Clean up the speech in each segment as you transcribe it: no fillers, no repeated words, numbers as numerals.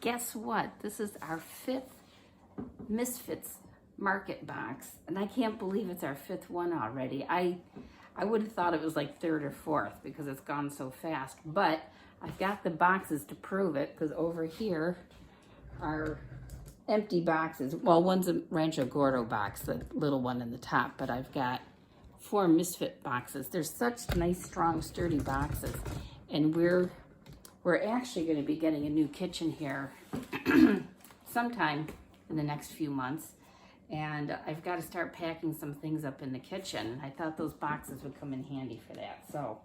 guess what? This is our 5th Misfits Market box, and I can't believe it's our 5th one already. I would have thought it was like 3rd or 4th because it's gone so fast, but I've got the boxes to prove it, because over here are empty boxes. Well, one's a Rancho Gordo box, the little one in the top, but I've got 4 Misfit boxes. They're such nice, strong, sturdy boxes, and we're actually going to be getting a new kitchen here sometime in the next few months, and I've got to start packing some things up in the kitchen. I thought those boxes would come in handy for that. So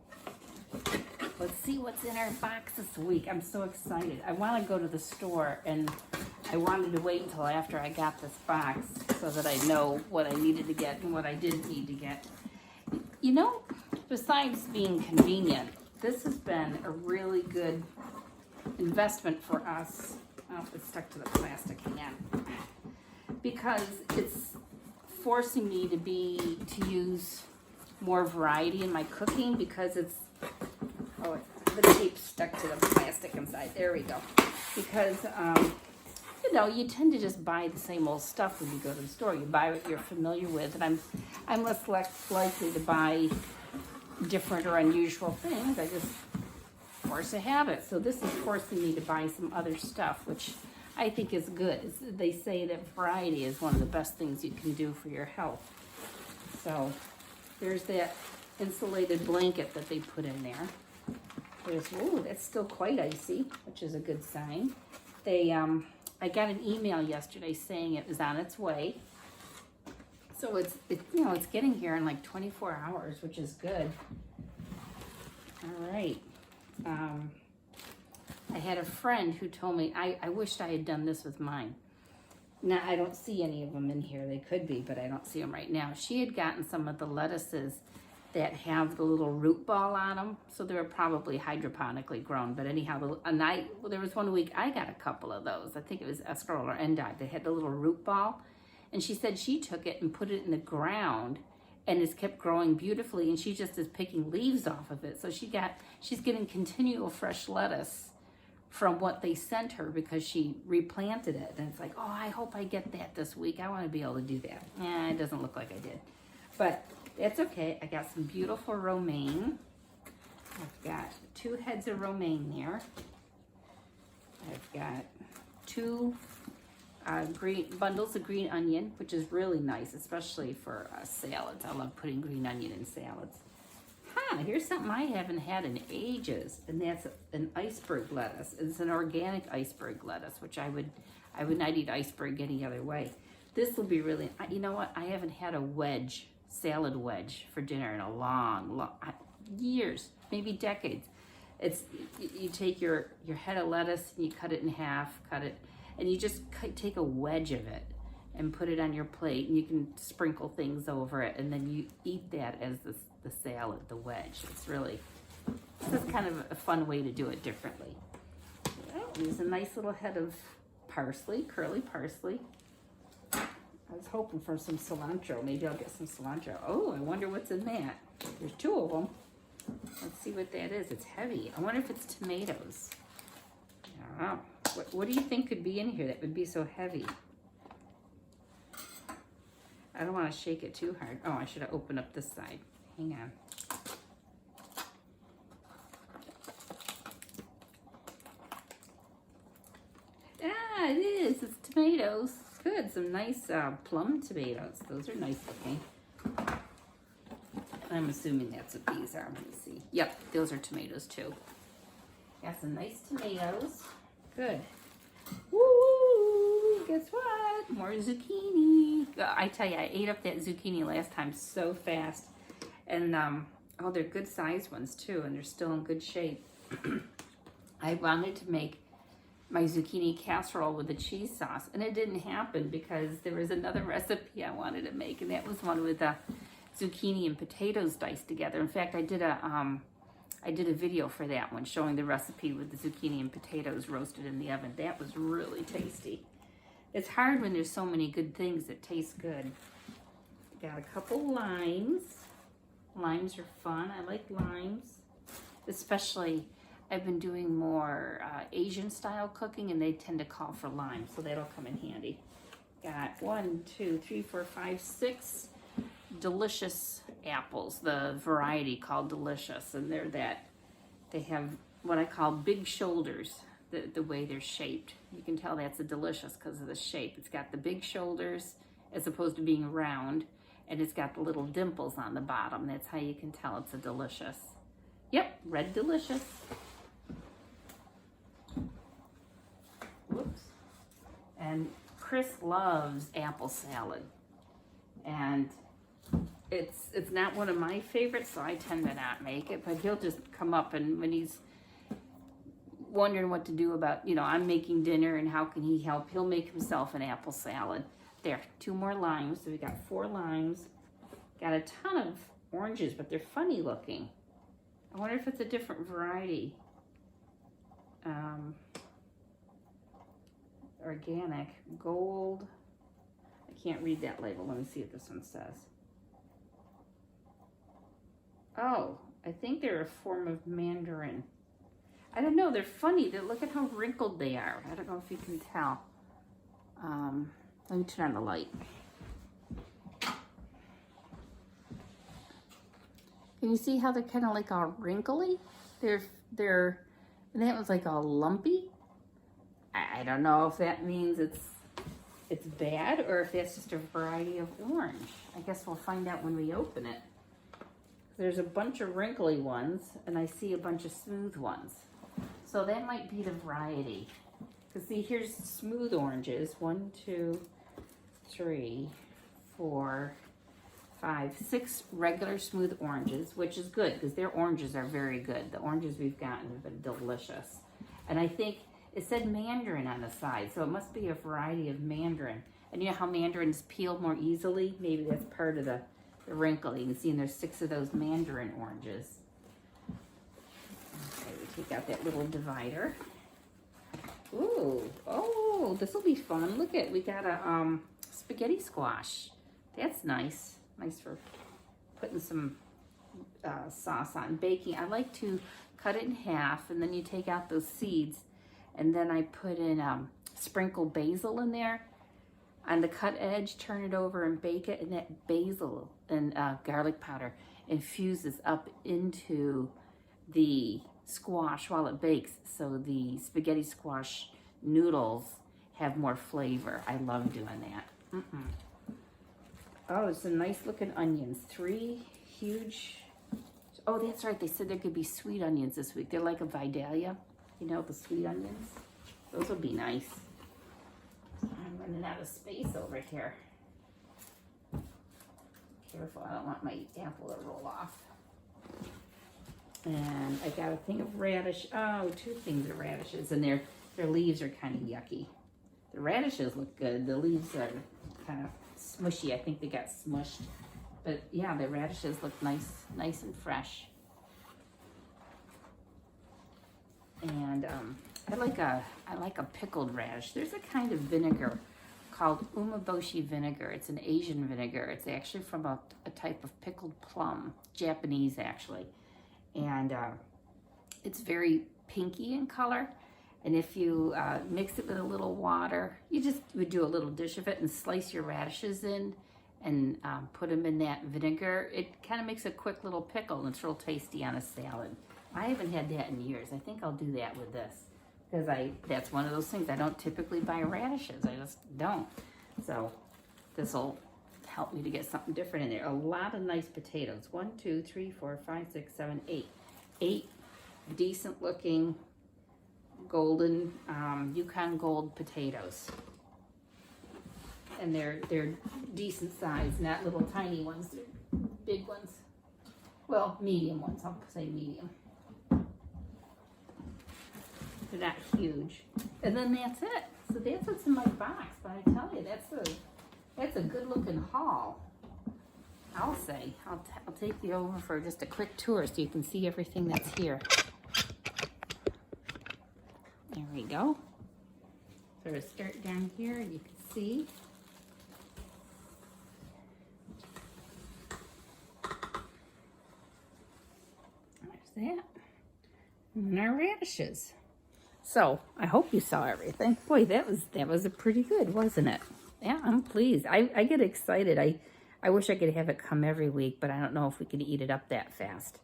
let's see what's in our box this week. I'm so excited. I want to go to the store, and I wanted to wait until after I got this box so that I know what I needed to get and what I didn't need to get. You know, besides being convenient, this has been a really good investment for us. Oh, it's stuck to the plastic again. Because it's forcing me to use more variety in my cooking, because it's, oh, the tape's stuck to the plastic inside. There we go. Because, you know, you tend to just buy the same old stuff when you go to the store. You buy what you're familiar with, and I'm less likely to buy different or unusual things. I just force a habit. So this is forcing me to buy some other stuff, which I think is good. They say that variety is one of the best things you can do for your health. So there's that insulated blanket that they put in there. There's, ooh, that's still quite icy, which is a good sign. I got an email yesterday saying it was on its way. So it's you know, it's getting here in like 24 hours, which is good. All right. I had a friend who told me, I wished I had done this with mine. Now, I don't see any of them in here. They could be, but I don't see them right now. She had gotten some of the lettuces that have the little root ball on them, so they were probably hydroponically grown. But anyhow, there was one week I got a couple of those. I think it was Escarole or Endive. They had the little root ball, and she said she took it and put it in the ground, and it's kept growing beautifully, and she just is picking leaves off of it. So she's getting continual fresh lettuce from what they sent her because she replanted it. And it's like, oh, I hope I get that this week. I want to be able to do that. It doesn't look like I did, but that's okay. I got some beautiful romaine. I've got 2 heads of romaine there. I've got 2 bundles of green onion, which is really nice, especially for salads. I love putting green onion in salads. Here's something I haven't had in ages, and that's an iceberg lettuce. It's an organic iceberg lettuce, which I would not eat iceberg any other way. This will be really, you know what? I haven't had a salad wedge for dinner in a long years, maybe decades. It's, you take your head of lettuce and you cut it in half, and you just take a wedge of it and put it on your plate, and you can sprinkle things over it, and then you eat that as the salad, the wedge. This is kind of a fun way to do it differently. Oh, there's a nice little head of parsley, curly parsley. I was hoping for some cilantro. Maybe I'll get some cilantro. Oh, I wonder what's in that. There's 2 of them. Let's see what that is. It's heavy. I wonder if it's tomatoes. I don't know. What do you think could be in here that would be so heavy? I don't want to shake it too hard. Oh, I should have opened up this side. Hang on. It is. It's tomatoes. Good. Some nice plum tomatoes. Those are nice looking. I'm assuming that's what these are. Let me see. Yep, those are tomatoes too. Got some nice tomatoes. Good. Woo! Guess what? More zucchini. I tell you, I ate up that zucchini last time so fast. And, oh, they're good sized ones too, and they're still in good shape. I wanted to make my zucchini casserole with a cheese sauce, and it didn't happen because there was another recipe I wanted to make, and that was one with zucchini and potatoes diced together. In fact, I did a video for that one showing the recipe with the zucchini and potatoes roasted in the oven. That was really tasty. It's hard when there's so many good things that taste good. Got a couple limes. Limes are fun. I like limes, especially I've been doing more Asian style cooking, and they tend to call for lime, so that'll come in handy. Got 1, 2, 3, 4, 5, 6 delicious apples, the variety called Delicious, and they have what I call big shoulders, the way they're shaped. You can tell that's a Delicious because of the shape. It's got the big shoulders as opposed to being round, and it's got the little dimples on the bottom. That's how you can tell it's a Delicious. Yep, red Delicious. Whoops. And Chris loves apple salad, and it's not one of my favorites, so I tend to not make it, but he'll just come up, and when he's wondering what to do about, I'm making dinner and how can he help, he'll make himself an apple salad. There, 2 more limes, so we got 4 limes. Got a ton of oranges, but they're funny looking. I wonder if it's a different variety. Organic, gold. I can't read that label. Let me see what this one says. Oh, I think they're a form of mandarin. I don't know. They're funny. Look at how wrinkled they are. I don't know if you can tell. Let me turn on the light. Can you see how they're kind of like all wrinkly? And that was like all lumpy. I don't know if that means it's bad or if that's just a variety of orange. I guess we'll find out when we open it. There's a bunch of wrinkly ones, and I see a bunch of smooth ones. So that might be the variety. Because see, here's smooth oranges. 1, 2, 3, 4, 5, 6 regular smooth oranges, which is good because their oranges are very good. The oranges we've gotten have been delicious. And I think it said mandarin on the side, so it must be a variety of mandarin. And you know how mandarins peel more easily? Maybe that's part of the wrinkle. You can see, and there's 6 of those mandarin oranges. Okay, we take out that little divider. Ooh, oh, this will be fun. Look at, we got a spaghetti squash. That's nice. Nice for putting some sauce on. Baking, I like to cut it in half, and then you take out those seeds, and then I put in sprinkle basil in there on the cut edge, turn it over and bake it, and that basil and garlic powder infuses up into the squash while it bakes, so the spaghetti squash noodles have more flavor. I love doing that. Oh, it's some nice looking onions. 3 huge. Oh, that's right. They said there could be sweet onions this week. They're like a Vidalia, the sweet onions. Those will be nice. I'm running out of space over here. Careful, I don't want my apple to roll off. And I got a thing of radish. Oh, 2 things of radishes, and their leaves are kind of yucky. The radishes look good. The leaves are kind of smushy. I think they got smushed. But yeah, the radishes look nice and fresh. And I like a pickled radish. There's a kind of vinegar called Umeboshi Vinegar. It's an Asian vinegar. It's actually from a type of pickled plum, Japanese actually. And it's very pinky in color. And if you mix it with a little water, you just would do a little dish of it and slice your radishes in and put them in that vinegar. It kind of makes a quick little pickle, and it's real tasty on a salad. I haven't had that in years. I think I'll do that with this because that's one of those things. I don't typically buy radishes. I just don't. So this will help me to get something different in there. A lot of nice potatoes. 1, 2, 3, 4, 5, 6, 7, 8. 8 decent looking golden Yukon Gold potatoes. And they're decent size, not little tiny ones. They're big ones. Well, medium ones. I'll say medium. They're not huge. And then that's it. So that's what's in my box. But I tell you, that's a good looking haul. I'll say. I'll take you over for just a quick tour so you can see everything that's here. There we go. Sort of start down here and you can see. There's that. And our radishes. So I hope you saw everything. Boy, that was a pretty good, wasn't it? Yeah, I'm pleased. I get excited. I wish I could have it come every week, but I don't know if we could eat it up that fast.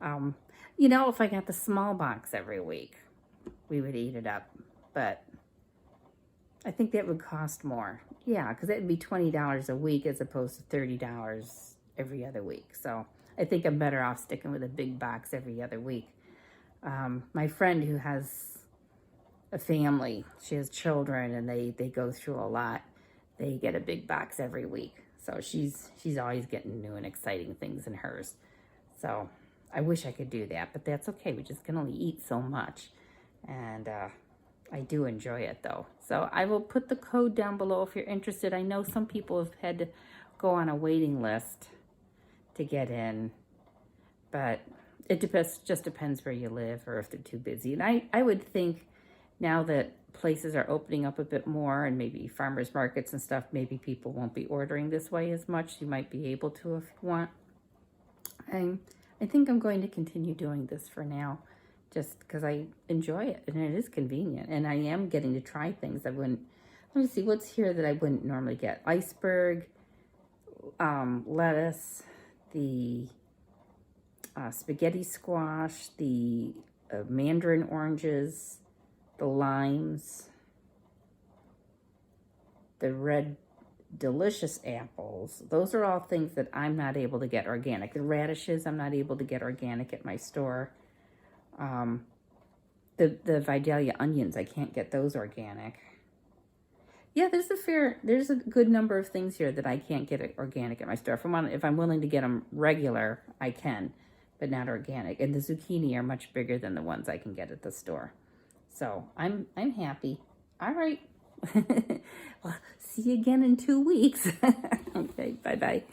You know, if I got the small box every week, we would eat it up. But I think that would cost more. Yeah, because that would be $20 a week as opposed to $30 every other week. So I think I'm better off sticking with a big box every other week. My friend who has a family, she has children, and they go through a lot. They get a big box every week. So she's always getting new and exciting things in hers. So I wish I could do that, but that's okay. We just can only eat so much. And I do enjoy it though. So I will put the code down below if you're interested. I know some people have had to go on a waiting list to get in, but it just depends where you live or if they're too busy. And I would think now that places are opening up a bit more and maybe farmers markets and stuff, maybe people won't be ordering this way as much. You might be able to if you want. I think I'm going to continue doing this for now, just because I enjoy it and it is convenient. And I am getting to try things I wouldn't. Let me see what's here that I wouldn't normally get. Iceberg lettuce, the spaghetti squash, the mandarin oranges, the limes, the red delicious apples. Those are all things that I'm not able to get organic. The radishes I'm not able to get organic at my store. The Vidalia onions, I can't get those organic. Yeah, there's a good number of things here that I can't get organic at my store. If I'm willing to get them regular, I can, but not organic. And the zucchini are much bigger than the ones I can get at the store. So I'm happy. All right. Well, see you again in 2 weeks. Okay, bye-bye.